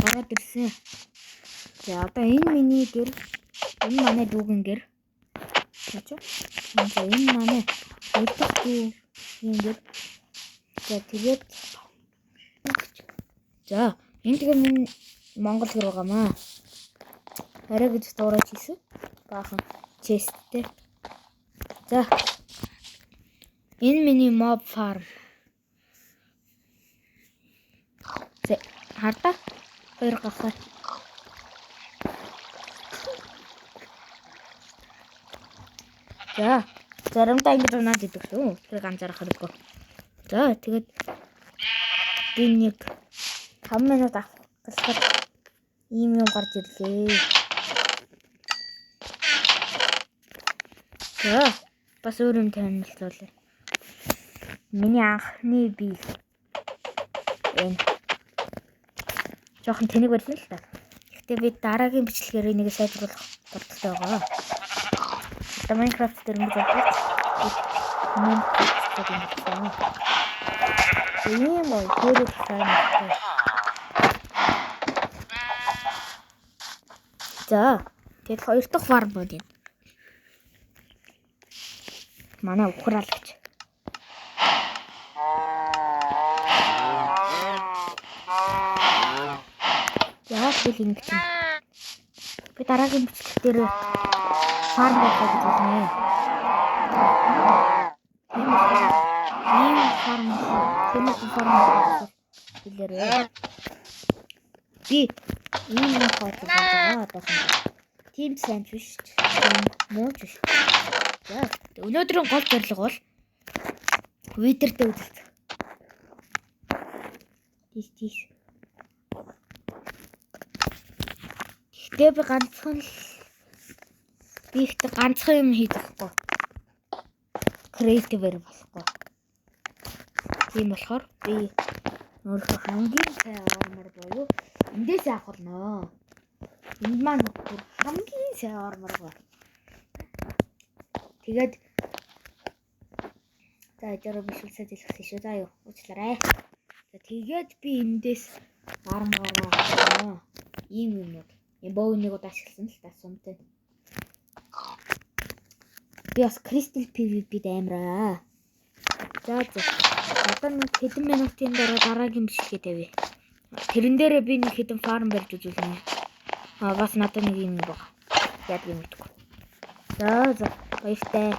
Гараад ирсэн. За одоо энэ миний гэр, энэ манай дүүгэн гэр. Тэгэж. За энэ манай өдөх дүүгэн гэр. За тэгээд за энэ тэгээ минь Монгол гэр байгаамаа. Арай гэж дуурайж хийсэн. Баахан честтэй. За энэ миний mob farm. За хардаа хоёр гахаа. За заримдаа ингэж унаад идэг шүү. Тэр ганцаараа хэрэггүй. За тэгээд би нэг 5 минут авах ийм юм гарч ирлээ. За бас өөр юм танилцуулъя. Миний анхны би энэ жоохон тэнэг байлаа л та. Гэхдээ би дараагийн бичлэгээр энийг сайжруулах бодолтой байгаа. Одоо Minecraft дээр ингэж болчих. Ийм бол хэрэг сайн. За тэгээд хоёр дахь фарм бод юм. Манай ухраалагч. Яах вэ ингэ чинь? Би дараагийн бичлэг дээр фарм болгох гэж байна. Ийм фарм хэлээрээ. Би ийм хот байгаа одоохон. Тим сайн биш ч муу ч биш. За өнөөдрийн гол зорилго бол Wither-тэй үзэлцэх. Тийш. Гэхдээ би ганцхан юм хийхгүй. Creative-ээр болохгүй. Тийм болохоор би өөрийнхөө хамгийн сайн armor боёо эндээс авах болно. Энд маань хамгийн сайн armor байна. Тэгээд за жоо бишүүлсэж хэлсэн шүү. За юу уучлаарай. За тэгээд би эндээс armor авах. Ийм юмнууд. Энэ бооныг удаа ашигласан л та сумтай. Би бас Crystal PvP-д амираа. За одоо нэг хэдэн минутын дараа дараагийн бичлэгээ тавья. Тэрэн дээрээ би нэг хэдэн фарм барьж үзүүлнэ. Бас надад нэг юм байна. Яг юм утга. За баяртай.